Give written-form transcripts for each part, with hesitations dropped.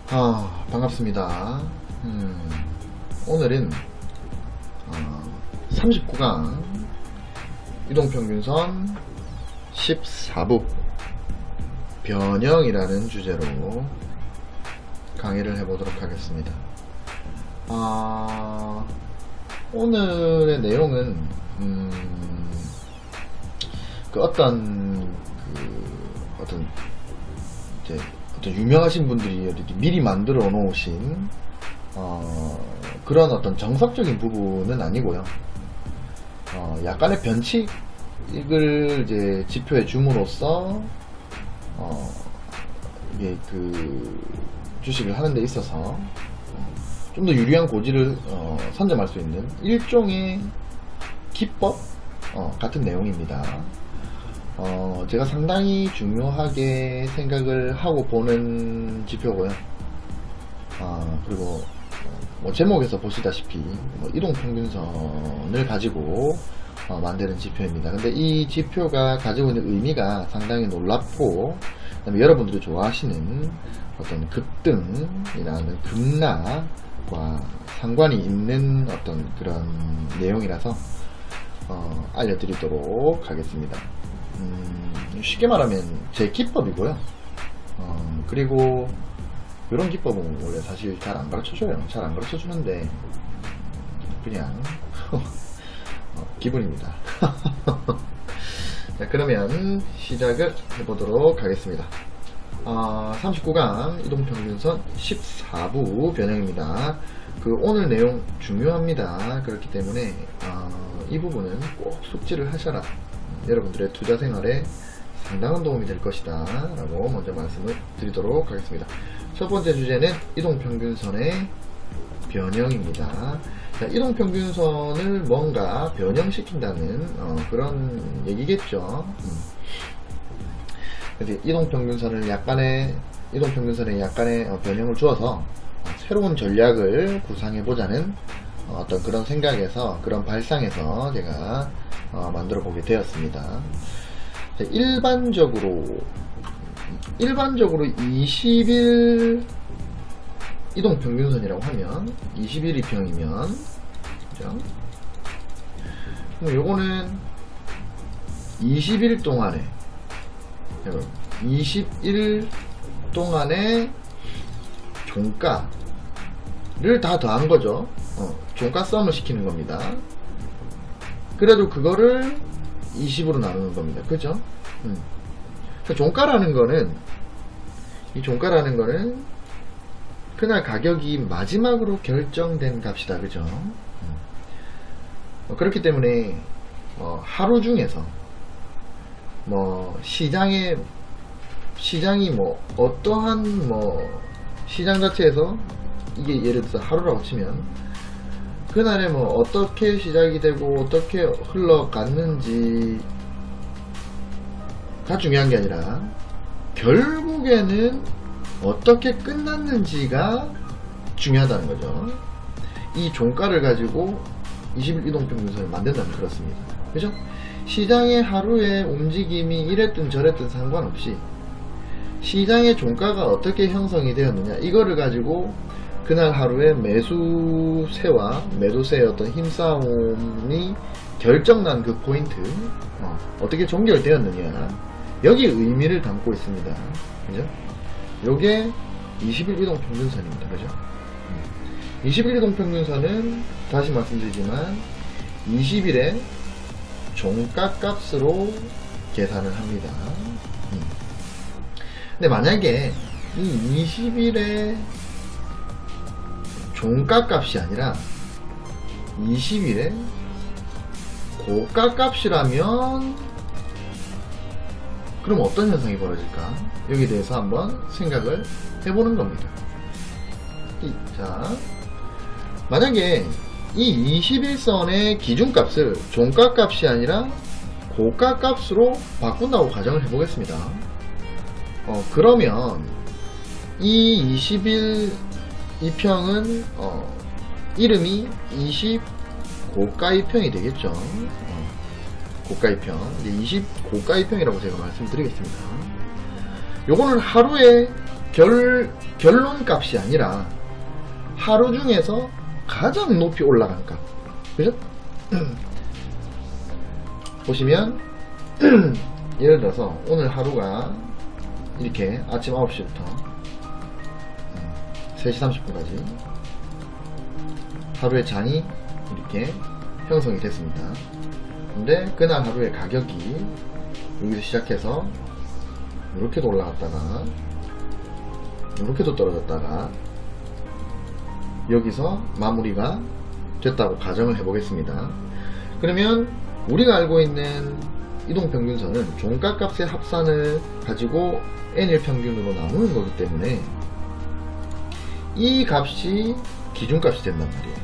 반갑습니다. 오늘은 39강 이동평균선 14부 변형이라는 주제로 강의를 해보도록 하겠습니다. 오늘의 내용은 어떤 유명하신 분들이 미리 만들어 놓으신 그런 어떤 정석적인 부분은 아니고요. 약간의 변칙을 이제 지표에 줌으로써 이게 주식을 하는 데 있어서 좀 더 유리한 고지를 선점할 수 있는 일종의 기법 같은 내용입니다. 제가 상당히 중요하게 생각을 하고 보는 지표고요. 그리고 제목에서 보시다시피 이동평균선을 가지고 만드는 지표입니다. 근데 이 지표가 가지고 있는 의미가 상당히 놀랍고, 그다음에 여러분들이 좋아하시는 어떤 급등이라는 급락과 상관이 있는 어떤 그런 내용이라서 알려드리도록 하겠습니다. 쉽게 말하면 제 기법이고요. 그리고 이런 기법은 원래 사실 잘 안 가르쳐줘요. 잘 안 가르쳐주는데 그냥 기분입니다. 자, 그러면 시작을 해보도록 하겠습니다. 39강 이동평균선 14부 변형입니다. 오늘 내용 중요합니다. 그렇기 때문에 이 부분은 꼭 숙지를 하셔라. 여러분들의 투자 생활에 상당한 도움이 될 것이다 라고 먼저 말씀을 드리도록 하겠습니다. 첫 번째 주제는 이동평균선의 변형입니다. 자, 이동평균선을 뭔가 변형시킨다는 그런 얘기겠죠. 그래서 이동평균선에 약간의 변형을 주어서 새로운 전략을 구상해보자는 어떤 그런 생각에서, 그런 발상에서 제가 만들어 보게 되었습니다. 일반적으로 20일 이동평균선이라고 하면 21이 평이면, 그죠? 그럼 요거는 20일 동안에 20일 동안의 종가를 다 더한 거죠. 종가 썸을 시키는 겁니다. 그래도 그거를 20으로 나누는 겁니다. 그죠? 종가라는 거는, 이 종가라는 거는 그날 가격이 마지막으로 결정된 값이다. 그죠? 그렇기 때문에 하루 중에서 시장이 어떠한 시장 자체에서, 이게 예를 들어서 하루라고 치면 그날에 어떻게 시작이 되고 어떻게 흘러갔는지가 중요한 게 아니라 결국에는 어떻게 끝났는지가 중요하다는 거죠. 이 종가를 가지고 20일 이동평균선을 만든다면 그렇습니다. 그죠? 시장의 하루의 움직임이 이랬든 저랬든 상관없이 시장의 종가가 어떻게 형성이 되었느냐, 이거를 가지고 그날 하루의 매수세와 매도세의 어떤 힘싸움이 결정난 그 포인트, 어떻게 종결되었느냐, 여기 의미를 담고 있습니다. 그죠? 요게 20일 이동평균선입니다. 그죠? 20일 이동평균선은 다시 말씀드리지만 20일의 종가 값으로 계산을 합니다. 근데 만약에 이 20일의 종가 값이 아니라 20일의 고가 값이라면 그럼 어떤 현상이 벌어질까? 여기에 대해서 한번 생각을 해보는 겁니다. 자, 만약에 이 21선의 기준값을 종가 값이 아니라 고가 값으로 바꾼다고 가정을 해보겠습니다. 그러면 이 20일 이평은 이름이 20 고가이평이 되겠죠. 고가이평, 이제 20 고가이평이라고 제가 말씀드리겠습니다. 요거는 하루에 결론값이 아니라 하루 중에서 가장 높이 올라간 값. 그죠? 보시면 예를 들어서 오늘 하루가 이렇게 아침 9시부터 3시 30분까지 하루의 장이 이렇게 형성이 됐습니다. 근데 그날 하루의 가격이 여기서 시작해서 이렇게도 올라갔다가 이렇게도 떨어졌다가 여기서 마무리가 됐다고 가정을 해보겠습니다. 그러면 우리가 알고 있는 이동평균선은 종가값의 합산을 가지고 N일 평균으로 나누는 거기 때문에 이 값이 기준값이 된단 말이에요.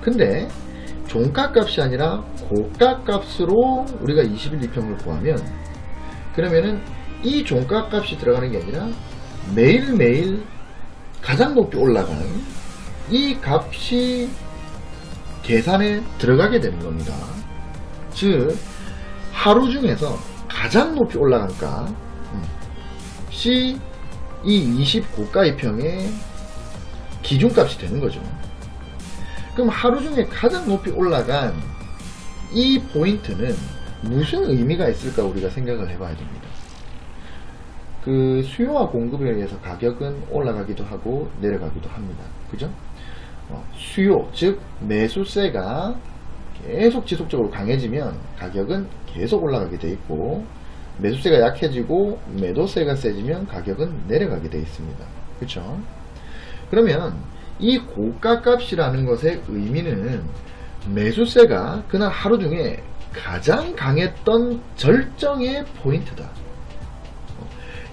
근데 종가값이 아니라 고가값으로 우리가 21 2평을 구하면 그러면은 이 종가값이 들어가는 게 아니라 매일매일 가장 높이 올라간 이 값이 계산에 들어가게 되는 겁니다. 즉 하루 중에서 가장 높이 올라간 값이 이 20 고가 2평의 기준값이 되는 거죠. 그럼 하루 중에 가장 높이 올라간 이 포인트는 무슨 의미가 있을까 우리가 생각을 해봐야 됩니다. 그 수요와 공급에 의해서 가격은 올라가기도 하고 내려가기도 합니다. 그죠? 수요, 즉 매수세가 계속 지속적으로 강해지면 가격은 계속 올라가게 돼 있고 매수세가 약해지고 매도세가 세지면 가격은 내려가게 돼 있습니다. 그렇죠? 그러면 이 고가값이라는 것의 의미는 매수세가 그날 하루 중에 가장 강했던 절정의 포인트다.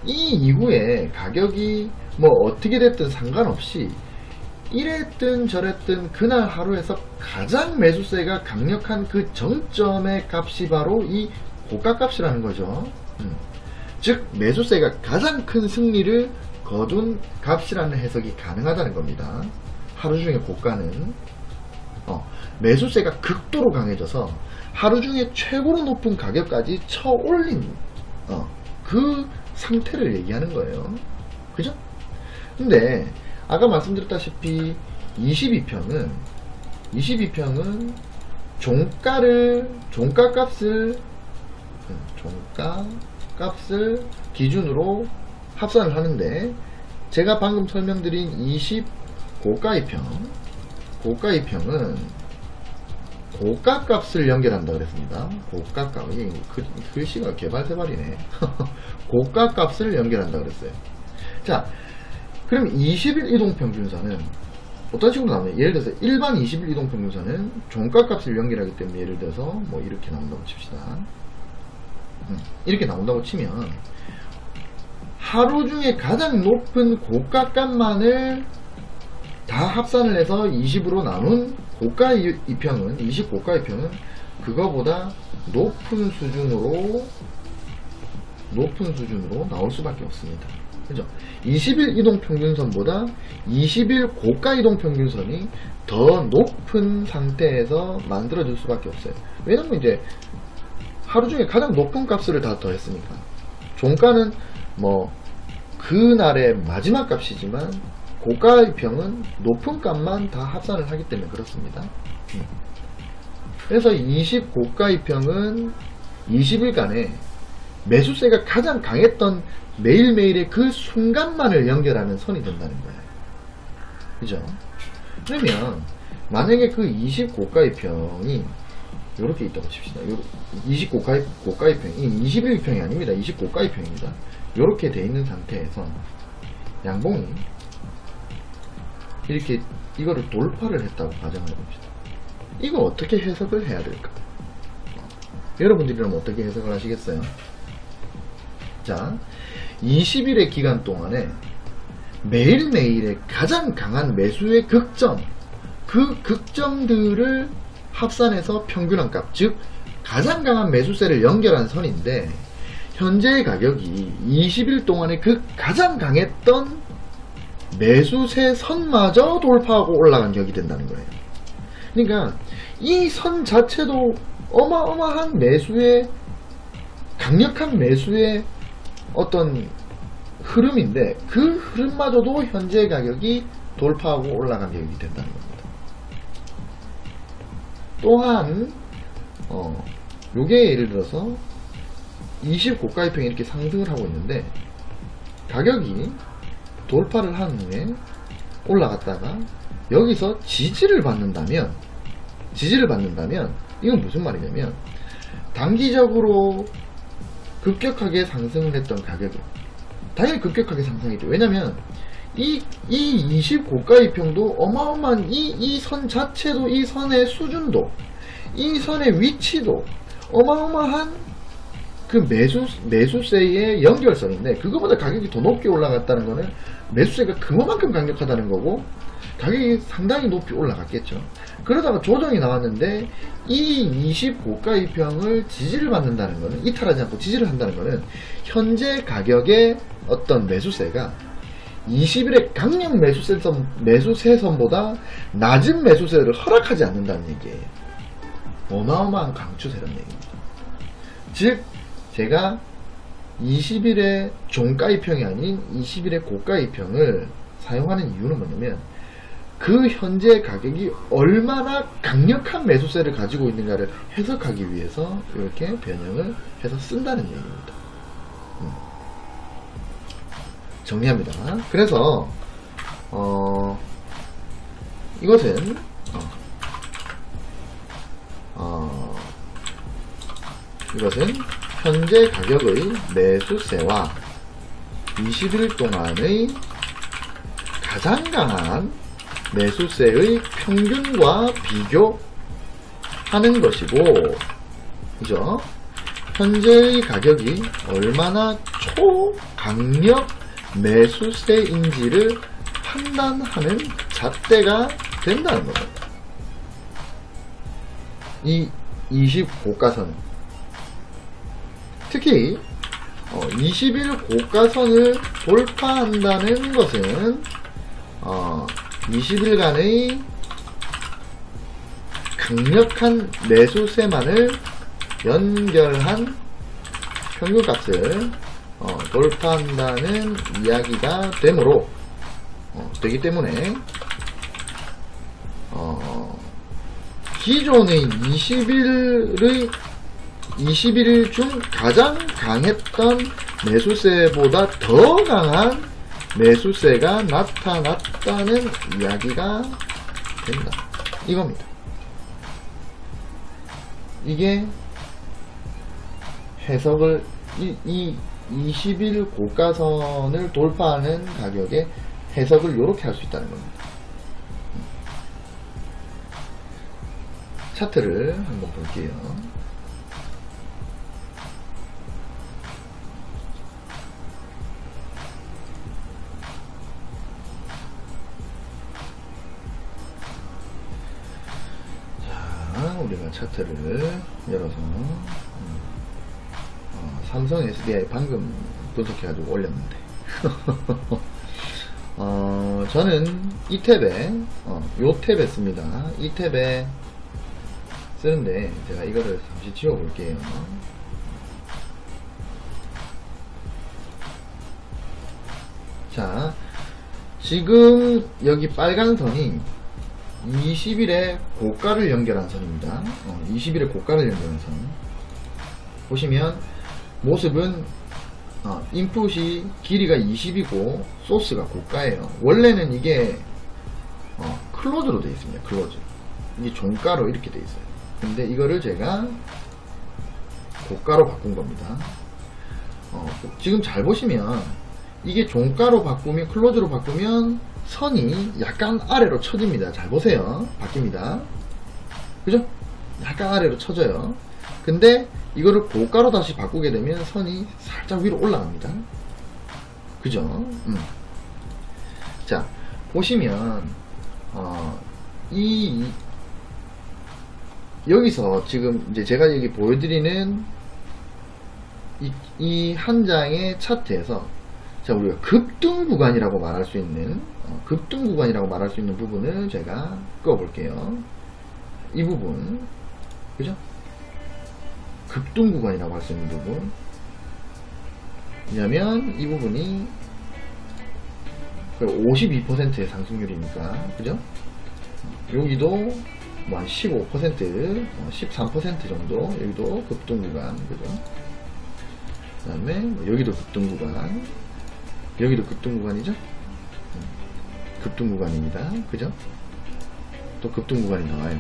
이 이후에 가격이 뭐 어떻게 됐든 상관없이 이랬든 저랬든 그날 하루에서 가장 매수세가 강력한 그 정점의 값이 바로 이 고가값이라는 거죠. 즉 매수세가 가장 큰 승리를 거둔 값이라는 해석이 가능하다는 겁니다. 하루 중에 고가는 매수세가 극도로 강해져서 하루 중에 최고로 높은 가격까지 쳐올린 그 상태를 얘기하는 거예요. 그죠? 근데 아까 말씀드렸다시피 22평은 종가값을 기준으로 합산을 하는데 제가 방금 설명드린 20 고가 2평은 고가값을 연결한다 그랬습니다. 고가값, 글씨가 개발세발이네. 고가값을 연결한다 그랬어요. 자, 그럼 20일 이동평균선은 어떤 식으로 나오냐? 예를 들어서 일반 20일 이동평균선은 종가값을 연결하기 때문에 예를 들어서 뭐 이렇게 나온다고 칩시다. 이렇게 나온다고 치면 하루 중에 가장 높은 고가값만을 다 합산을 해서 20으로 나눈 고가 2평은 20 고가 2평은 그거보다 높은 수준으로 나올 수밖에 없습니다. 그죠? 20일 이동평균선보다 20일 고가 이동평균선이 더 높은 상태에서 만들어질 수밖에 없어요. 왜냐면 이제 하루 중에 가장 높은 값을 다 더했으니까. 종가는 뭐 그날의 마지막 값이지만 고가 2평은 높은 값만 다 합산을 하기 때문에 그렇습니다. 그래서 20 고가 2평은 20일간의 매수세가 가장 강했던 매일매일의 그 순간만을 연결하는 선이 된다는 거예요. 그죠? 그러면 만약에 그 20 고가 2평이 이렇게 있다고 칩시다. 20 고가 2평이 21 2평이 아닙니다. 20 고가 2평입니다. 이렇게 돼 있는 상태에서 양봉이 이렇게 이거를 돌파를 했다고 가정을 해봅시다. 이거 어떻게 해석을 해야 될까? 여러분들이라면 어떻게 해석을 하시겠어요? 자, 20일의 기간 동안에 매일매일의 가장 강한 매수의 극점, 그 극점들을 합산해서 평균한 값, 즉 가장 강한 매수세를 연결한 선인데 현재의 가격이 20일 동안에 그 가장 강했던 매수세 선마저 돌파하고 올라간 격이 된다는 거예요. 그러니까 이 선 자체도 어마어마한 매수의 강력한 매수의 어떤 흐름인데 그 흐름마저도 현재 가격이 돌파하고 올라간 가격이 된다는 겁니다. 또한 요게 예를 들어서 20 고가입형이 이렇게 상승을 하고 있는데 가격이 돌파를 한 후에 올라갔다가 여기서 지지를 받는다면 이건 무슨 말이냐면 단기적으로 급격하게 상승을 했던 가격이 당연히 급격하게 상승했죠. 왜냐면 이 20 고가입형도 어마어마한 이 선 자체도, 이 선의 수준도, 이 선의 위치도 어마어마한 그 매수세의 연결선인데 그거보다 가격이 더 높게 올라갔다는 거는 매수세가 그만큼 강력하다는 거고 가격이 상당히 높이 올라갔겠죠. 그러다가 조정이 나왔는데 이 20 고가입형을 지지를 받는다는 거는, 이탈하지 않고 지지를 한다는 거는 현재 가격의 어떤 매수세가 20일의 강력 매수세선보다 낮은 매수세를 허락하지 않는다는 얘기예요. 어마어마한 강추세라는 얘기입니다. 즉 제가 20일의 종가입형이 아닌 20일의 고가입형을 사용하는 이유는 뭐냐면 그 현재 가격이 얼마나 강력한 매수세를 가지고 있는가를 해석하기 위해서 이렇게 변형을 해서 쓴다는 얘기입니다. 정리합니다. 그래서 이것은 현재 가격의 매수세와 20일 동안의 가장 강한 매수세의 평균과 비교하는 것이고, 그죠? 현재의 가격이 얼마나 초강력 매수세인지를 판단하는 잣대가 된다는 겁니다. 이 20 고가선은 특히 20일 고가선을 돌파한다는 것은 20일간의 강력한 매수세만을 연결한 평균값을 돌파한다는 이야기가 되기 때문에 기존의 21일 중 가장 강했던 매수세보다 더 강한 매수세가 나타났다는 이야기가 된다. 이겁니다. 이게 해석을 이 20일 고가선을 돌파하는 가격의 해석을 이렇게 할 수 있다는 겁니다. 차트를 한번 볼게요. 자, 우리가 차트를 열어서 삼성 SDI 방금 분석해가지고 올렸는데 저는 이 탭에 요 탭에 씁니다. 이 탭에 쓰는데 제가 이거를 잠시 지워 볼게요. 자, 지금 여기 빨간 선이 20일의 고가를 연결한 선입니다. 20일의 고가를 연결한 선 보시면 모습은 인풋이 길이가 20이고 소스가 고가예요. 원래는 이게 클로즈로 되어 있습니다. 클로즈. 이게 종가로 이렇게 되어 있어요. 근데 이거를 제가 고가로 바꾼 겁니다. 지금 잘 보시면 이게 종가로 바꾸면, 클로즈로 바꾸면 선이 약간 아래로 쳐집니다. 잘 보세요. 바뀝니다. 그죠? 약간 아래로 쳐져요. 근데 이거를 고가로 다시 바꾸게 되면 선이 살짝 위로 올라갑니다. 그죠? 자, 보시면 여기서 지금 이제 제가 여기 보여드리는 이 한 장의 차트에서 자, 우리가 급등 구간이라고 말할 수 있는 부분을 제가 끄어볼게요. 이 부분, 그죠? 급등 구간이라고 할 수 있는 부분. 왜냐면 이 부분이 52%의 상승률이니까, 그죠? 여기도 뭐 한 15%, 13% 정도, 여기도 급등 구간, 그죠? 그 다음에 뭐 여기도 급등 구간, 여기도 급등 구간이죠? 급등 구간입니다. 그죠? 또 급등 구간이 나와요.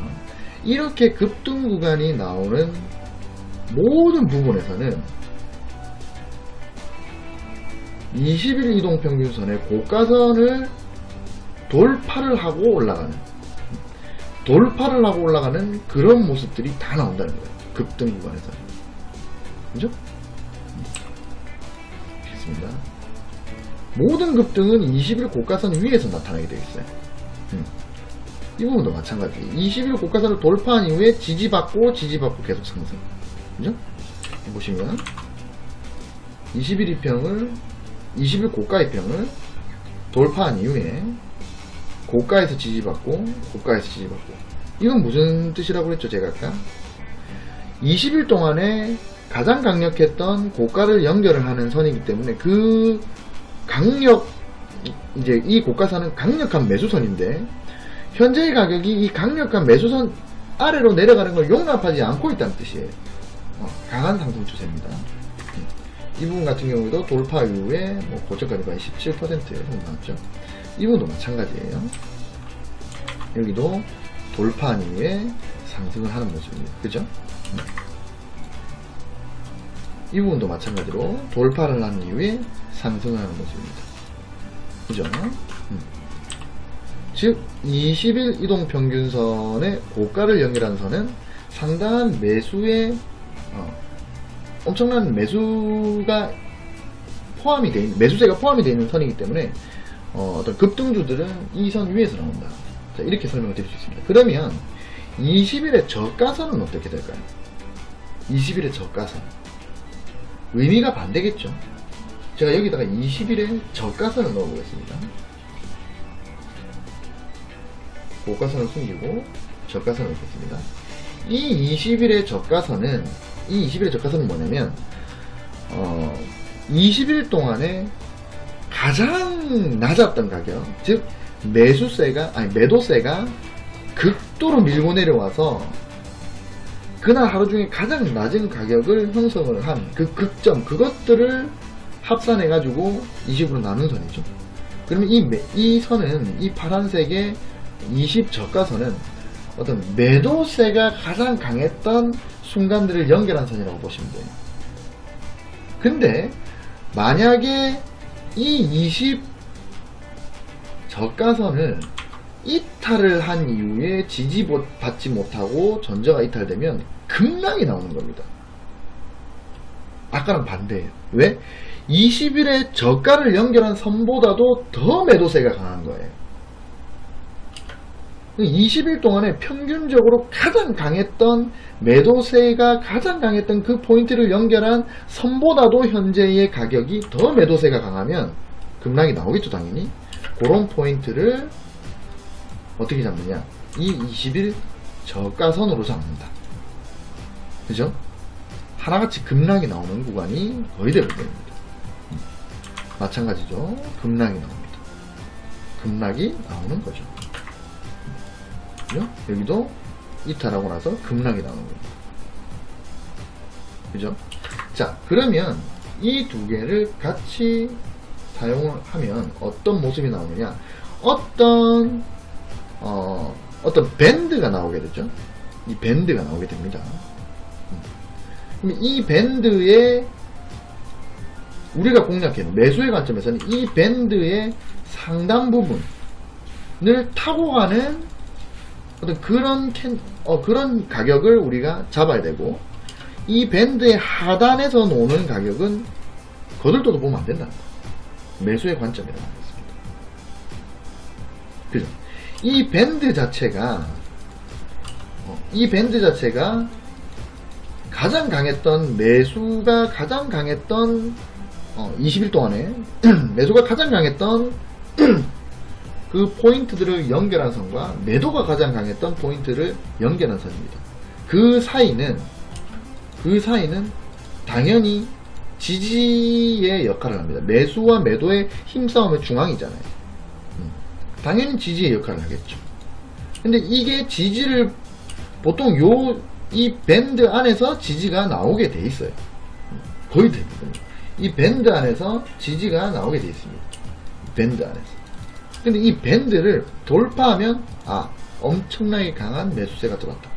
이렇게 급등 구간이 나오는 모든 부분에서는 20일 이동평균선의 고가선을 돌파를 하고 올라가는 그런 모습들이 다 나온다는 거예요. 급등 구간에서. 그죠? 좋습니다. 모든 급등은 20일 고가선 위에서 나타나게 되어 있어요. 이 부분도 마찬가지. 20일 고가선을 돌파한 이후에 지지받고 계속 상승. 그죠? 보시면 20일 고가 이평을 돌파한 이후에 고가에서 지지받고 이건 무슨 뜻이라고 그랬죠? 제가 아까 20일 동안에 가장 강력했던 고가를 연결을 하는 선이기 때문에 이제 이 고가선은 강력한 매수선인데 현재의 가격이 이 강력한 매수선 아래로 내려가는 걸 용납하지 않고 있다는 뜻이에요. 강한 상승 추세입니다. 이 부분 같은 경우도 돌파 이후에 뭐 고점까지 거의 17% 정도 나왔죠. 이 부분도 마찬가지예요. 여기도 돌파한 이후에 상승을 하는 모습입니다. 그죠? 이 부분도 마찬가지로 돌파를 한 이후에 상승을 하는 모습입니다. 그죠? 즉 20일 이동평균선의 고가를 연결한 선은 상당한 매수의 엄청난 매수세가 포함이 되어 있는 선이기 때문에 어떤 급등주들은 이 선 위에서 나온다. 자, 이렇게 설명을 드릴 수 있습니다. 그러면 20일의 저가선은 어떻게 될까요? 20일의 저가선 의미가 반대겠죠. 제가 여기다가 20일의 저가선을 넣어보겠습니다. 고가선을 숨기고 저가선을 넣겠습니다. 이 20일의 저가선은 뭐냐면 20일 동안에 가장 낮았던 가격, 즉 매도세가 극도로 밀고 내려와서 그날 하루 중에 가장 낮은 가격을 형성을 한 그 극점, 그것들을 합산해 가지고 20으로 나눈 선이죠. 그러면 이 선은, 이 파란색의 20 저가선은 어떤 매도세가 가장 강했던 순간들을 연결한 선이라고 보시면 돼요. 근데 만약에 이 20 저가선을 이탈을 한 이후에 지지받지 못하고 전저가 이탈되면 급락이 나오는 겁니다. 아까랑 반대예요. 왜? 20일의 저가를 연결한 선보다도 더 매도세가 강한 거예요. 20일 동안에 평균적으로 가장 강했던 매도세가 가장 강했던 그 포인트를 연결한 선보다도 현재의 가격이 더 매도세가 강하면 급락이 나오겠죠, 당연히. 그런 포인트를 어떻게 잡느냐? 이 20일 저가선으로 잡는다. 그죠? 하나같이 급락이 나오는 구간이 거의 대부분입니다. 마찬가지죠. 급락이 나옵니다. 급락이 나오는 거죠. 그죠? 여기도 이탈하고 나서 급락이 나오는 겁니다. 그죠? 자, 그러면 이 두 개를 같이 사용을 하면 어떤 모습이 나오느냐? 어떤 밴드가 나오게 되죠. 이 밴드가 나오게 됩니다. 그럼 이 밴드에 우리가 공략해는 매수의 관점에서는 이 밴드의 상단 부분을 타고 가는 어떤 그런 가격을 우리가 잡아야 되고, 이 밴드의 하단에서 노는 가격은 거들떠도 보면 안 된다. 매수의 관점이라고 하겠습니다. 그죠? 이 밴드 자체가 가장 강했던 매수가 가장 강했던 20일 동안에 매수가 가장 강했던 그 포인트들을 연결한 선과 매도가 가장 강했던 포인트를 연결한 선입니다. 그 사이는 당연히 지지의 역할을 합니다. 매수와 매도의 힘싸움의 중앙이잖아요. 당연히 지지의 역할을 하겠죠. 근데 이게 지지를 보통 이 밴드 안에서 지지가 나오게 돼 있어요. 거의 대부분 이 밴드 안에서 지지가 나오게 돼 있습니다. 밴드 안에서. 근데 이 밴드를 돌파하면 엄청나게 강한 매수세가 들어왔다.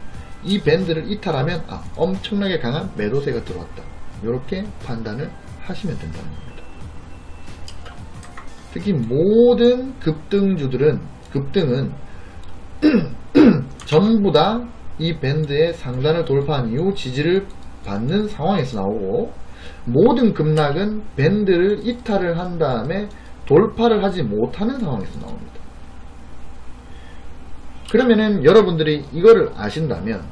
이 밴드를 이탈하면 엄청나게 강한 매도세가 들어왔다. 이렇게 판단을 하시면 된다는 겁니다. 특히 모든 급등은 전부 다 이 밴드의 상단을 돌파한 이후 지지를 받는 상황에서 나오고, 모든 급락은 밴드를 이탈을 한 다음에 돌파를 하지 못하는 상황에서 나옵니다. 그러면은 여러분들이 이거를 아신다면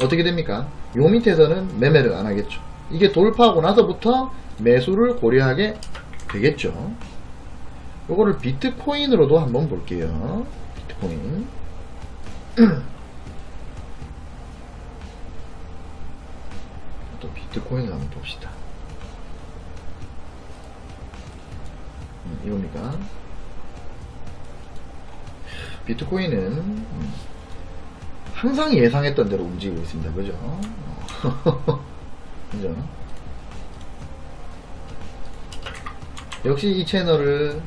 어떻게 됩니까? 요 밑에서는 매매를 안 하겠죠. 이게 돌파하고 나서부터 매수를 고려하게 되겠죠. 요거를 비트코인으로도 한번 볼게요. 비트코인. 또 비트코인을 한번 봅시다. 이겁니까? 비트코인은 항상 예상했던 대로 움직이고 있습니다. 그죠? 그죠? 역시 이 채널을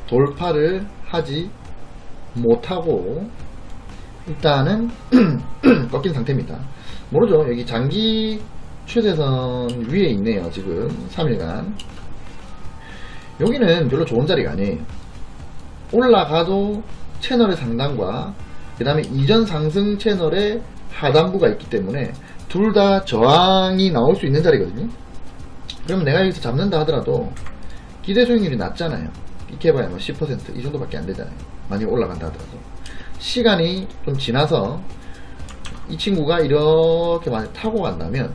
돌파를 하지 못하고 일단은 꺾인 상태입니다. 모르죠. 여기 장기 추세선 위에 있네요. 지금 3일간 여기는 별로 좋은 자리가 아니에요. 올라가도 채널의 상단과 그 다음에 이전 상승 채널의 하단부가 있기 때문에 둘 다 저항이 나올 수 있는 자리거든요. 그러면 내가 여기서 잡는다 하더라도 기대 수익률이 낮잖아요. 이렇게 해봐야 10% 이 정도밖에 안 되잖아요. 만약 올라간다 하더라도 시간이 좀 지나서 이 친구가 이렇게 많이 타고 간다면,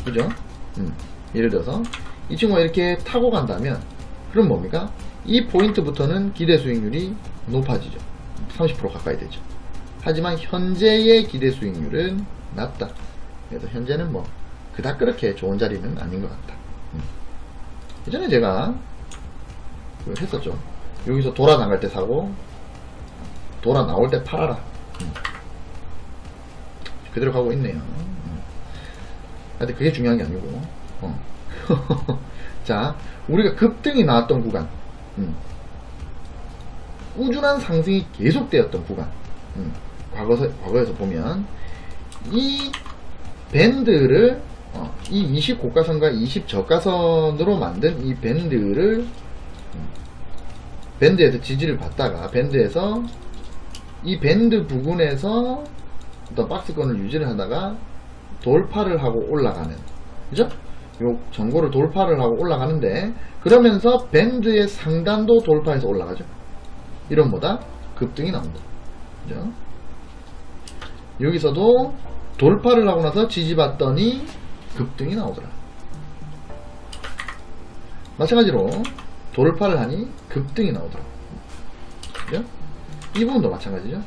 그죠? 예를 들어서 이 친구가 이렇게 타고 간다면 그럼 뭡니까? 이 포인트부터는 기대 수익률이 높아지죠. 30% 가까이 되죠. 하지만 현재의 기대 수익률은 낮다. 그래서 현재는 뭐 그닥 그렇게 좋은 자리는 아닌 것 같다. 예전에 제가 했었죠. 여기서 돌아 나갈 때 사고 돌아 나올 때 팔아라. 그대로 가고 있네요. 근데 그게 중요한 게 아니고 자, 우리가 급등이 나왔던 구간, 꾸준한 상승이 계속되었던 구간, 과거에서 보면 이 밴드를 이 20 고가선과 20 저가선으로 만든 이 밴드를 밴드에서 지지를 받다가 밴드에서 이 밴드 부근에서 어떤 박스권을 유지를 하다가 돌파를 하고 올라가는, 그죠? 요 전고를 돌파를 하고 올라가는데, 그러면서 밴드의 상단도 돌파해서 올라가죠. 이런 보다 급등이 나온다. 그죠? 여기서도 돌파를 하고 나서 지지받더니 급등이 나오더라. 마찬가지로 돌파를 하니 급등이 나오더라. 그죠? 이 부분도 마찬가지죠.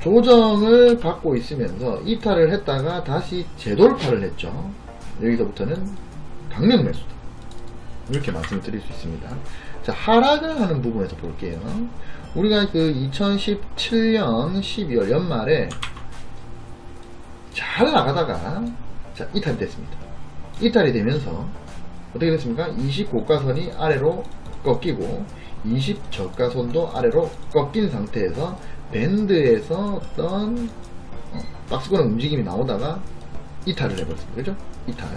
조정을 받고 있으면서 이탈을 했다가 다시 재돌파를 했죠. 여기서부터는 강력 매수다. 이렇게 말씀드릴 수 있습니다. 자, 하락을 하는 부분에서 볼게요. 우리가 그 2017년 12월 연말에 잘 나가다가 자, 이탈이 됐습니다. 이탈이 되면서 어떻게 됐습니까? 20 고가선이 아래로 꺾이고 20 저가선도 아래로 꺾인 상태에서 밴드에서 어떤 박스권 움직임이 나오다가 이탈을 해버렸습니다. 그죠? 이탈.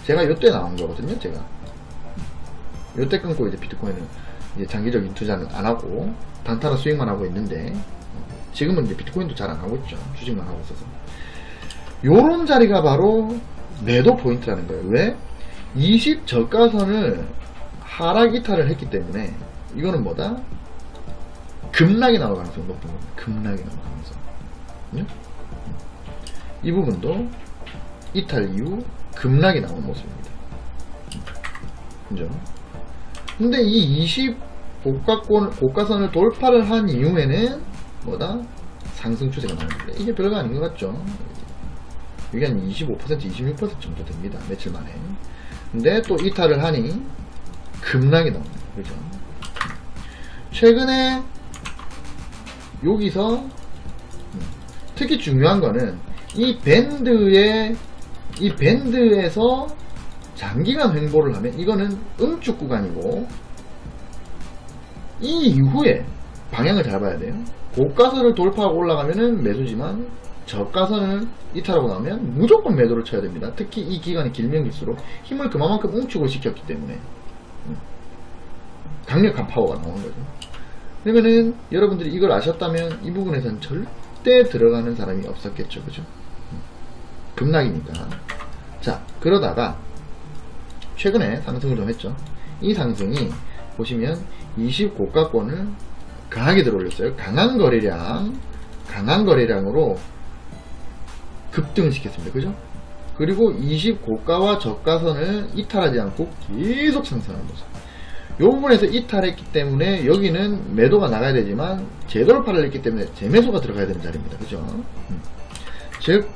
제가 요때 나온 거거든요. 제가 요때 끊고 이제 비트코인은 이제 장기적인 투자는 안 하고 단타나 수익만 하고 있는데, 지금은 이제 비트코인도 잘 안 하고 있죠. 주식만 하고 있어서. 요런 자리가 바로 매도 포인트라는 거예요. 왜? 20 저가선을 하락 이탈을 했기 때문에 이거는 뭐다? 급락이 나올 가능성이 높은 겁니다. 급락이 나올 가능성. 네? 이 부분도 이탈 이후 급락이 나온 모습입니다. 그죠? 근데 이 20 고가선을 돌파를 한 이후에는 뭐다? 상승 추세가 나옵니다. 이게 별거 아닌 것 같죠? 이게 한 25%, 26% 정도 됩니다. 며칠 만에. 근데 또 이탈을 하니 급락이 나옵니다. 그죠? 최근에 여기서 특히 중요한 거는 이 밴드에서 장기간 횡보를 하면 이거는 음축 구간이고, 이 이후에 방향을 잘 봐야 돼요. 고가선을 돌파하고 올라가면은 매수지만 저가선을 이탈하고 나면 무조건 매도를 쳐야 됩니다. 특히 이 기간이 길면 길수록 힘을 그만큼 응축을 시켰기 때문에 강력한 파워가 나오는 거죠. 그러면은 여러분들이 이걸 아셨다면 이 부분에서는 절대 들어가는 사람이 없었겠죠. 그죠? 급락이니까. 자, 그러다가 최근에 상승을 좀 했죠. 이 상승이 보시면 20 고가권을 강하게 들어올렸어요. 강한 거래량으로 급등시켰습니다. 그죠? 그리고 20 고가와 저가선을 이탈하지 않고 계속 상승하는 거죠. 이 부분에서 이탈했기 때문에 여기는 매도가 나가야 되지만 재돌파를 했기 때문에 재매수가 들어가야 되는 자리입니다. 그죠? 즉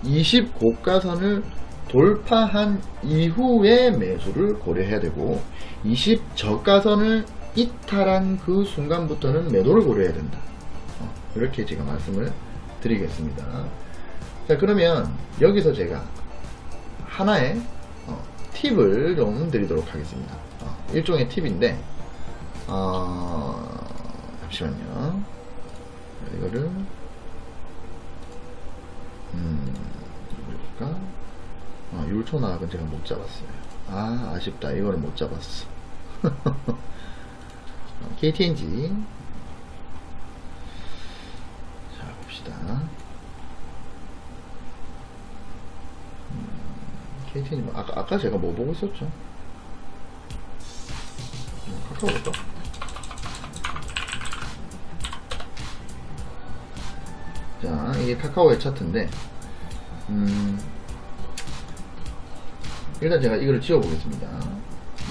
20 고가선을 돌파한 이후에 매수를 고려해야 되고, 20 저가선을 이탈한 그 순간부터는 매도를 고려해야 된다. 이렇게 제가 말씀을 드리겠습니다. 자, 그러면 여기서 제가 하나의 팁을 좀 드리도록 하겠습니다. 일종의 팁인데, 잠시만요. 이거를 볼까? 율초나락은 제가 못 잡았어요. 아쉽다. 이거는 못 잡았어. KTNG. 자, 봅시다. KTNG, 아까 제가 뭐 보고 있었죠? 카카오부터. 자, 이게 카카오의 차트인데, 일단 제가 이거를 지워보겠습니다.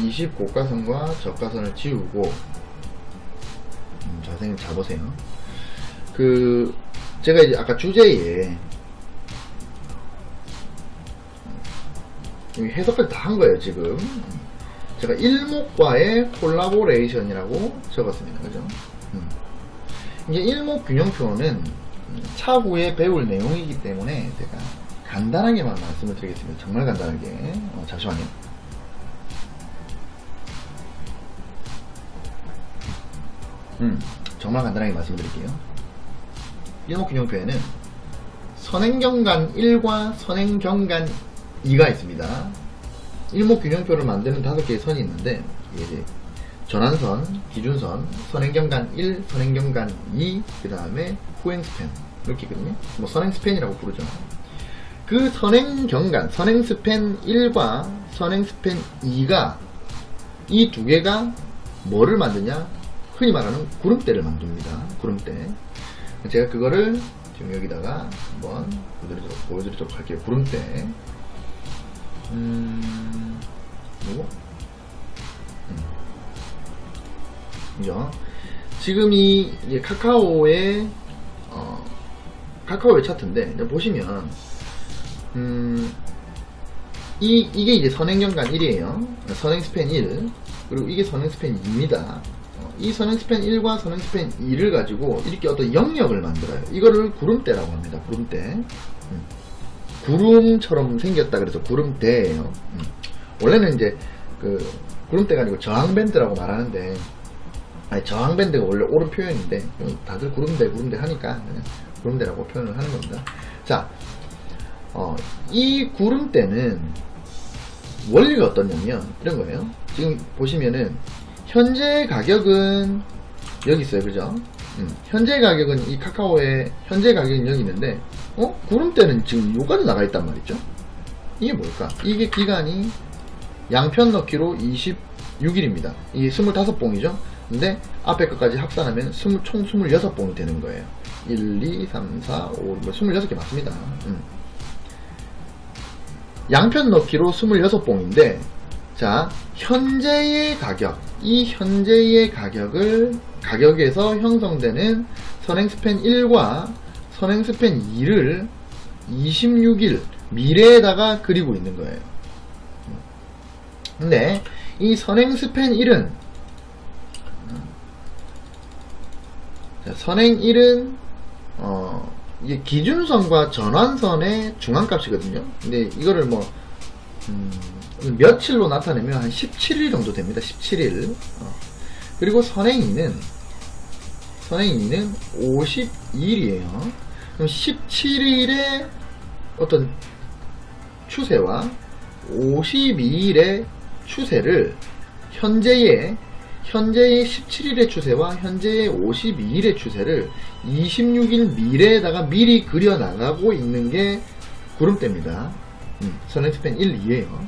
20 고가선과 저가선을 지우고, 자세히 잡으세요. 제가 이제 아까 주제에 해석까지 다 한 거예요, 지금. 제가 일목과의 콜라보레이션이라고 적었습니다. 그죠? 이제 일목균형표는 차후에 배울 내용이기 때문에 제가 간단하게만 말씀을 드리겠습니다. 정말 간단하게. 잠시만요. 정말 간단하게 말씀드릴게요. 일목균형표에는 선행경간 1과 선행경간 2가 있습니다. 일목균형표를 만드는 5개의 선이 있는데, 이게 전환선, 기준선, 선행경간 1, 선행경간 2, 그 다음에 후행스팬, 이렇게 있거든요. 뭐 선행스팬이라고 부르죠. 그 선행경간, 선행스팬 1과 선행스팬 2가, 이 두 개가 뭐를 만드냐? 흔히 말하는 구름대를 만듭니다. 구름대. 제가 그거를 지금 여기다가 한번 보여드리도록 할게요. 구름대. 요거? 그죠? 지금 이게 카카오의 차트인데, 보시면, 이게 이제 선행경간 1이에요. 선행스팬 1. 그리고 이게 선행스팬 2입니다. 이 선행스팬 1과 선행스팬 2를 가지고 이렇게 어떤 영역을 만들어요. 이거를 구름대라고 합니다. 구름대. 구름처럼 생겼다 그래서 구름대예요. 원래는 이제 구름대가 아니고 저항밴드라고 말하는데, 저항밴드가 원래 옳은 표현인데 다들 구름대 하니까 그냥 구름대라고 표현을 하는 겁니다. 자, 이 구름대는 원리가 어떠냐면 이런 거예요. 지금 보시면은 현재 가격은 여기 있어요. 그죠? 현재 가격은 이 카카오의 현재 가격은 여기 있는데, 구름대는 지금 여기까지 나가 있단 말이죠. 이게 뭘까? 이게 기간이 양편 넣기로 26일입니다. 이게 25봉이죠. 근데 앞에 것까지 합산하면 총 26봉이 되는 거예요. 1, 2, 3, 4, 5, 26개 맞습니다. 양편 넣기로 26봉인데, 자, 현재의 가격, 이 현재의 가격에서 형성되는 선행스팬 1과 선행스팬 2를 26일 미래에다가 그리고 있는 거예요. 근데 이 선행스팬 1은 자, 선행 1은 이게 기준선과 전환선의 중앙값이거든요. 근데 이거를 뭐 며칠로 나타내면 한 17일 정도 됩니다. 17일. 그리고 선행 2는 52일이에요. 그럼 17일의 어떤 추세와 52일의 추세를 현재의 17일의 추세와 현재의 52일의 추세를 26일 미래에다가 미리 그려나가고 있는 게 구름대입니다. 선행 스팬 1, 2에요.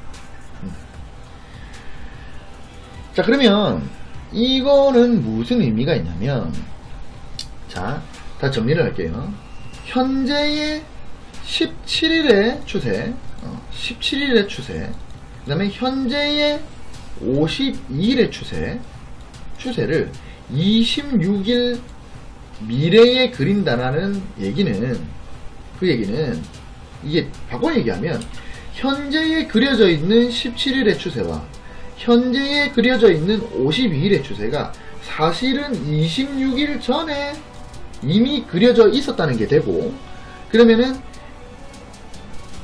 자, 그러면 이거는 무슨 의미가 있냐면, 자, 다 정리를 할게요. 현재의 17일의 추세, 17일의 추세, 그 다음에 현재의 52일의 추세를 26일 미래에 그린다라는 얘기는, 그 얘기는, 이게 바꿔 얘기하면, 현재에 그려져 있는 17일의 추세와 현재에 그려져 있는 52일의 추세가 사실은 26일 전에 이미 그려져 있었다는 게 되고, 그러면은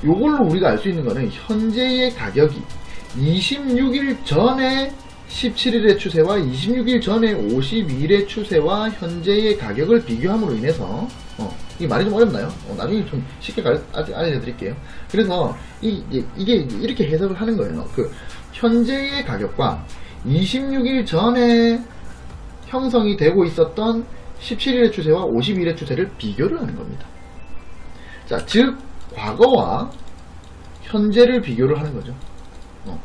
요걸로 우리가 알 수 있는 거는 현재의 가격이 26일 전에 17일의 추세와 26일 전에 52일의 추세와 현재의 가격을 비교함으로 인해서 이게 말이 좀 어렵나요? 나중에 좀 쉽게 알려드릴게요. 그래서 이게 이렇게 해석을 하는 거예요. 그 현재의 가격과 26일 전에 형성이 되고 있었던 17일의 추세와 52일의 추세를 비교를 하는 겁니다. 자, 즉 과거와 현재를 비교를 하는 거죠.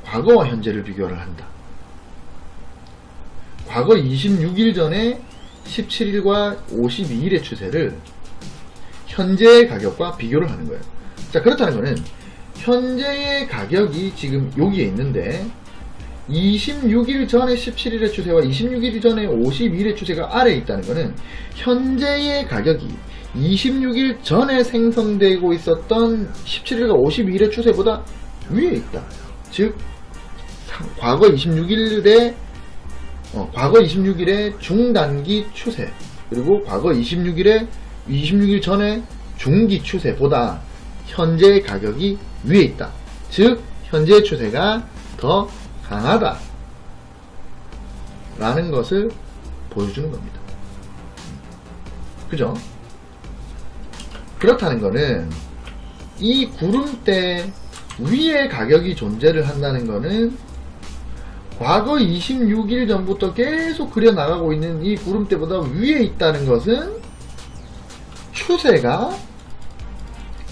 과거와 현재를 비교를 한다. 과거 26일 전에 17일과 52일의 추세를 현재의 가격과 비교를 하는 거예요. 자, 그렇다는 거는 현재의 가격이 지금 여기에 있는데 26일 전에 17일의 추세와 26일 전에 52일의 추세가 아래에 있다는 거는 현재의 가격이 26일 전에 생성되고 있었던 17일과 52일의 추세보다 위에 있다. 즉 과거 26일의 중단기 추세, 그리고 과거 26일 전에 중기 추세보다 현재의 가격이 위에 있다. 즉 현재의 추세가 더 강하다 라는 것을 보여주는 겁니다. 그죠? 그렇다는 거는 이 구름대 위에 가격이 존재를 한다는 거는 과거 26일 전부터 계속 그려나가고 있는 이 구름대보다 위에 있다는 것은 추세가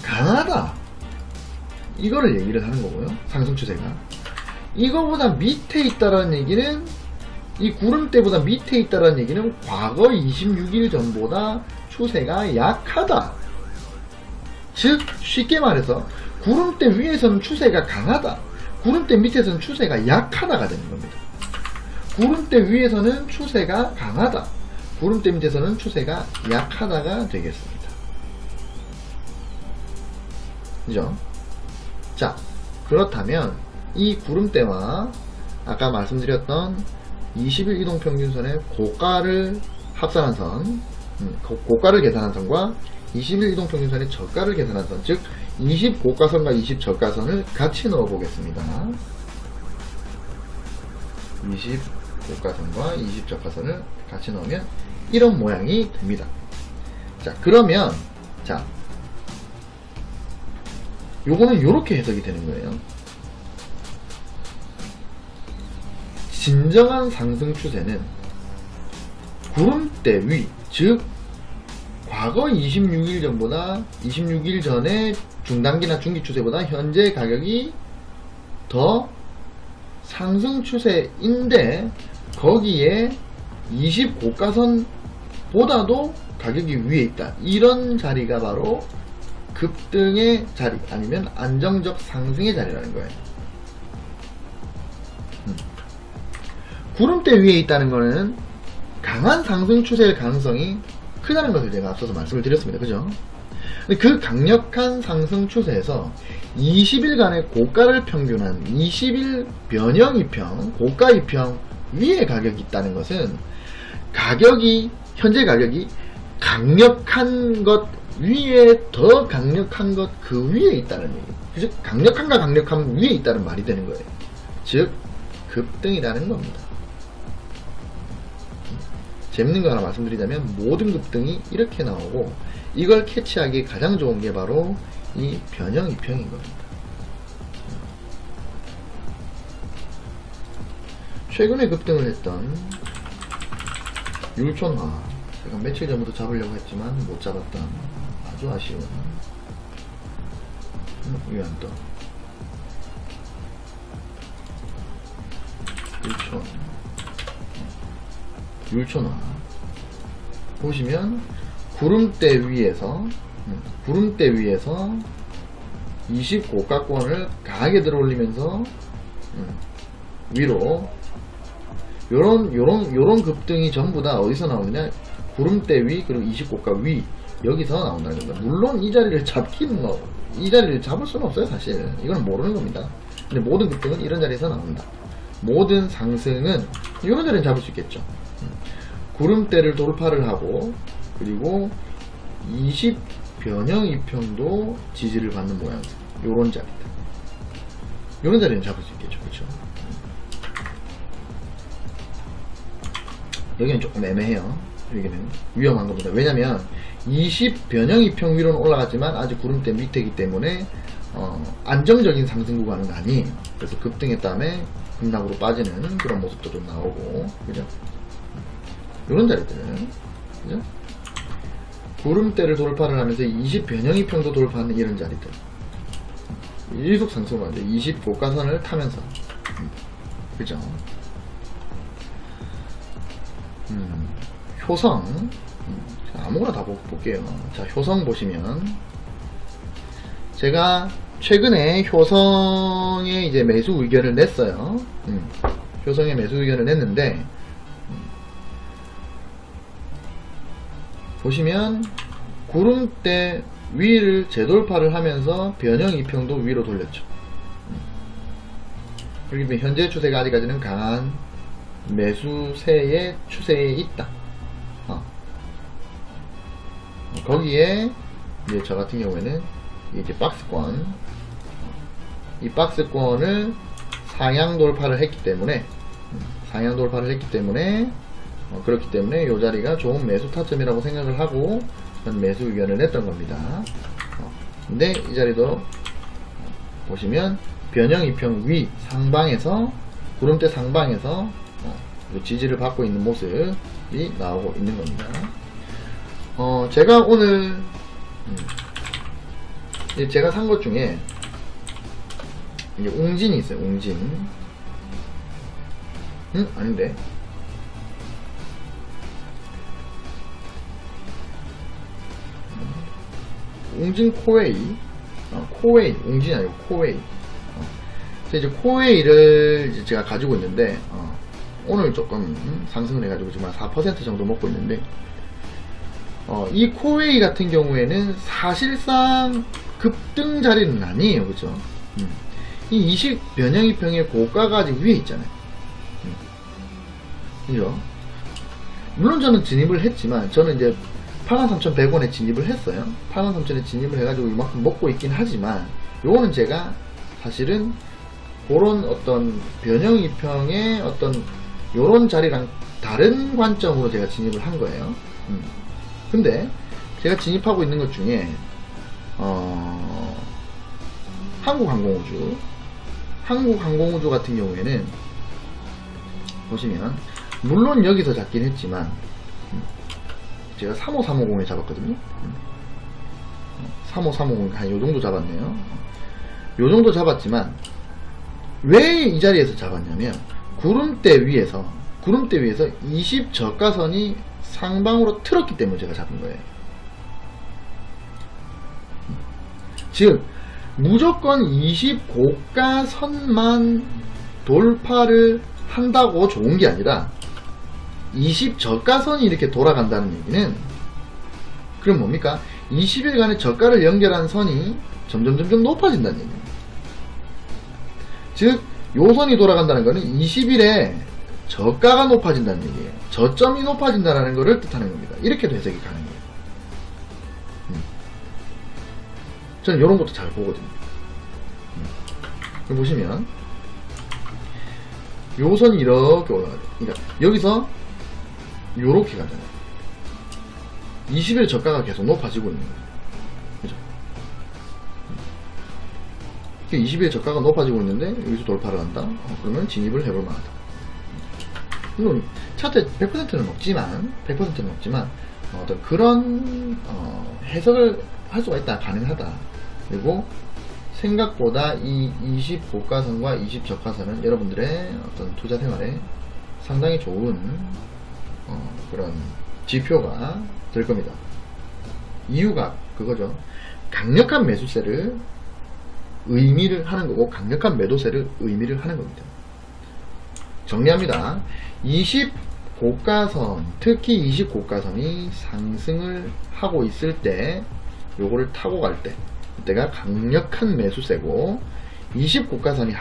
강하다, 이거를 얘기를 하는 거고요. 상승 추세가 이거보다 밑에 있다라는 얘기는, 이 구름대보다 밑에 있다라는 얘기는 과거 26일 전보다 추세가 약하다. 즉 쉽게 말해서 구름대 위에서는 추세가 강하다, 구름대 밑에서는 추세가 약하다가 되는 겁니다. 구름대 위에서는 추세가 강하다, 구름대 밑에서는 추세가 약하다가 되겠습니다. 그죠? 자, 그렇다면 이 구름대와 아까 말씀드렸던 20일 이동평균선의 고가를 합산한 선, 고가를 계산한 선과 20일 이동평균선의 저가를 계산한 선, 즉 20고가선과 20저가선을 같이 넣어 보겠습니다. 20고가선과 20저가선을 같이 넣으면 이런 모양이 됩니다. 자, 그러면 자, 요거는 요렇게 해석이 되는 거예요. 진정한 상승 추세는 구름대 위, 즉 과거 26일 전보다 26일 전에 중단기나 중기 추세보다 현재 가격이 더 상승 추세인데 거기에 20고가선보다도 가격이 위에 있다. 이런 자리가 바로 급등의 자리, 아니면 안정적 상승의 자리라는 거예요. 구름대 위에 있다는 거는 강한 상승 추세일 가능성이 크다는 것을 제가 앞서서 말씀을 드렸습니다. 그죠? 근데 그 강력한 상승 추세에서 20일간의 고가를 평균한 20일 변형 이평, 고가 이평 위에 가격이 있다는 것은 가격이, 현재 가격이 강력한 것 위에 더 강력한 것 그 위에 있다는 얘기. 즉 강력한가 강력한 위에 있다는 말이 되는 거예요. 즉 급등이라는 겁니다. 재밌는 거 하나 말씀드리자면 모든 급등이 이렇게 나오고 이걸 캐치하기 가장 좋은 게 바로 이 변형 이평인 겁니다. 최근에 급등을 했던 율촌화, 제가 며칠 전부터 잡으려고 했지만 못 잡았던 아주 아쉬운 위안떡, 율촌화 보시면 구름대 위에서 20고가권을 강하게 들어올리면서 위로 요런 급등이 전부 다 어디서 나오느냐, 구름대 위 그리고 20고가 위, 여기서 나온다는 겁니다. 물론 이 자리를 이 자리를 잡을 수는 없어요. 사실 이건 모르는 겁니다. 근데 모든 급등은 이런 자리에서 나온다. 모든 상승은 이런 자리는 잡을 수 있겠죠. 구름대를 돌파를 하고 그리고 20 변형 이평도 지지를 받는 모양새, 요런 자리다. 요런 자리는 잡을 수 있겠죠. 그렇죠? 여기는 조금 애매해요. 여기는 위험한 겁니다. 왜냐면 20 변형 이평 위로는 올라갔지만 아직 구름대 밑에이기 때문에 안정적인 상승 구간은 아니에요. 그래서 급등의 다음에 급락으로 빠지는 그런 모습도 좀 나오고, 그죠? 이런 자리들, 그죠? 구름대를 돌파를 하면서 20 변형 이평도 돌파하는 이런 자리들, 일속 상승을 하죠. 20 고가선을 타면서, 그죠? 효성, 아무거나 다 볼게요. 자, 효성 보시면 제가 최근에 효성에 이제 매수 의견을 냈어요. 효성에 매수 의견을 냈는데 보시면 구름대 위를 재돌파를 하면서 변형 이평도 위로 돌렸죠. 그리고 현재 추세가 아직까지는 강한 매수세의 추세에 있다. 거기에 이제 저 같은 경우에는 이제 박스권, 이 박스권을 상향 돌파를 했기 때문에 그렇기 때문에 이 자리가 좋은 매수 타점이라고 생각을 하고 매수 의견을 냈던 겁니다. 근데 이 자리도 보시면 변형 이평 위 상방에서, 구름대 상방에서 지지를 받고 있는 모습이 나오고 있는 겁니다. 제가 오늘 제가 산 것 중에 이제 웅진이 있어요. 웅진. 아닌데. 웅진 코웨이. 코웨이. 웅진이 아니고 코웨이. 그래서 이제 코웨이를 이제 제가 가지고 있는데, 오늘 조금 상승을 해가지고 지금 한 4% 정도 먹고 있는데, 이 코웨이 같은 경우에는 사실상 급등 자리는 아니에요. 그죠? 이 20 변형 이평의 고가가 아직 위에 있잖아요. 그죠? 물론 저는 진입을 했지만, 저는 이제 83,100원에 진입을 했어요. 83,000원에 진입을 해가지고 이만큼 먹고 있긴 하지만, 요거는 제가 사실은 그런 어떤 변형 이평의 어떤 요런 자리랑 다른 관점으로 제가 진입을 한 거예요. 근데 제가 진입하고 있는 것 중에 한국항공우주 같은 경우에는 보시면 물론 여기서 잡긴 했지만 제가 35350에 잡았거든요. 35350 한 요정도 잡았네요. 요정도 잡았지만 왜 이 자리에서 잡았냐면 구름대 위에서 20 저가선이 상방으로 틀었기 때문에 제가 잡은 거예요. 즉 무조건 20 고가선만 돌파를 한다고 좋은 게 아니라 20 저가선이 이렇게 돌아간다는 얘기는, 그럼 뭡니까? 20일간의 저가를 연결한 선이 점점 높아진다는 얘기입니다. 즉 요 선이 돌아간다는 것은 20일에 저가가 높아진다는 얘기예요. 저점이 높아진다는 것을 뜻하는 겁니다. 이렇게도 해석이 가능해요. 저는 이런 것도 잘 보거든요. 여기 보시면 요 선이 이렇게 올라가요. 그러니까 여기서 요렇게 가잖아요. 20일 저가가 계속 높아지고 있는 거예요. 그죠? 20일 저가가 높아지고 있는데 여기서 돌파를 한다? 그러면 진입을 해볼 만하다. 물론 차트에 100%는 없지만 어떤 그런 해석을 할 수가 있다. 가능하다. 그리고 생각보다 이 20 고가선과 20 저가선은 여러분들의 어떤 투자 생활에 상당히 좋은 그런 지표가 될 겁니다. 이유가 그거죠. 강력한 매수세를 의미를 하는 거고 강력한 매도세를 의미를 하는 겁니다. 정리합니다. 20 고가선, 특히 20 고가선이 상승을 하고 있을 때 요거를 타고 갈 때 그때가 강력한 매수세고 20 고가선이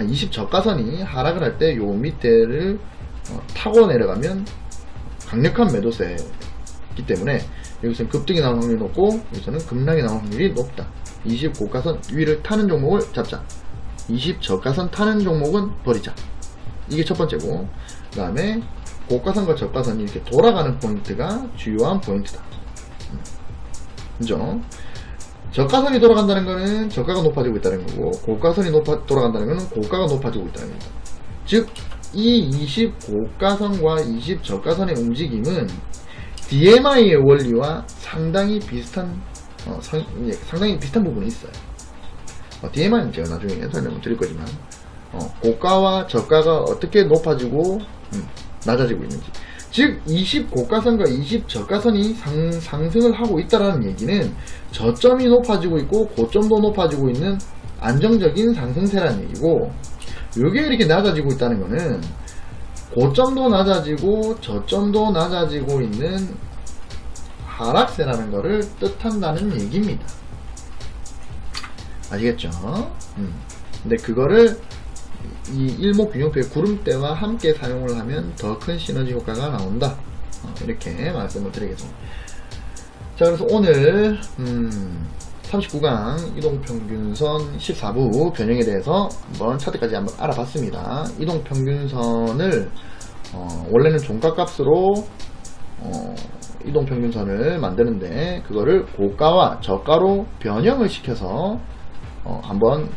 20 저가선이 하락을 할 때 요 밑에를 타고 내려가면 강력한 매도세이기 때문에 여기서는 급등이 나올 확률이 높고 여기서는 급락이 나올 확률이 높다. 20 고가선 위를 타는 종목을 잡자. 20 저가선 타는 종목은 버리자. 이게 첫 번째고, 그 다음에 고가선과 저가선이 이렇게 돌아가는 포인트가 주요한 포인트다. 그죠? 저가선이 돌아간다는 거는 저가가 높아지고 있다는 거고, 고가선이 돌아간다는 거는 고가가 높아지고 있다는 겁니다. 즉, 이 20 고가선과 20 저가선의 움직임은 DMI의 원리와 상당히 비슷한 상당히 비슷한 부분이 있어요. DMI는 제가 나중에 설명을 드릴 거지만 고가와 저가가 어떻게 높아지고 낮아지고 있는지, 즉 20 고가선과 20 저가선이 상승을 하고 있다는 얘기는 저점이 높아지고 있고 고점도 높아지고 있는 안정적인 상승세라는 얘기고, 요게 이렇게 낮아지고 있다는 거는 고점도 낮아지고 저점도 낮아지고 있는 하락세라는 거를 뜻한다는 얘기입니다. 아시겠죠? 근데 그거를 이 일목균형표의 구름대와 함께 사용을 하면 더 큰 시너지 효과가 나온다. 이렇게 말씀을 드리겠습니다. 자, 그래서 오늘 39강 이동평균선 14부 변형에 대해서 한번 차트까지 한번 알아봤습니다. 이동평균선을 원래는 종가값으로 이동평균선을 만드는데 그거를 고가와 저가로 변형을 시켜서 한번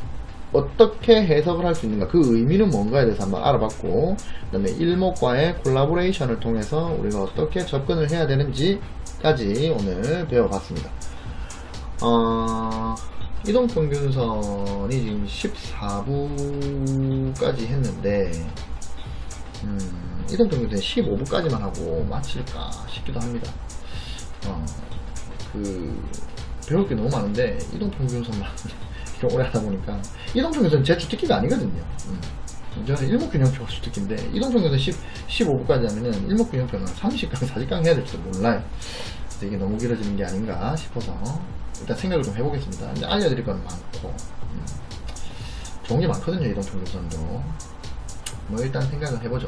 어떻게 해석을 할 수 있는가, 그 의미는 뭔가에 대해서 한번 알아봤고, 그 다음에 일목과의 콜라보레이션을 통해서 우리가 어떻게 접근을 해야 되는지까지 오늘 배워봤습니다. 이동평균선이 지금 14부까지 했는데 이동평균선 15부까지만 하고 마칠까 싶기도 합니다. 배울 게 너무 많은데 이동평균선만 이렇게 오래 하다 보니까, 이동평균선 제 주특기가 아니거든요. 저는 일목균형표가 주특기인데 이동평균선 15부까지 하면은 일목균형표는 30강 40강 해야 될지도 몰라요. 그래서 이게 너무 길어지는 게 아닌가 싶어서 일단 생각을 좀 해보겠습니다. 이제 알려드릴 건 많고 좋은 게 많거든요. 이동평균선도 뭐 일단 생각을 해보죠.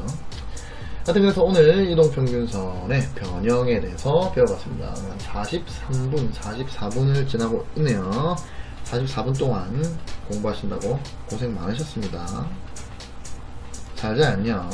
하여튼 그래서 오늘 이동평균선의 변형에 대해서 배워봤습니다. 44분을 지나고 있네요. 44분 동안 공부하신다고 고생 많으셨습니다. 잘 자요. 안녕.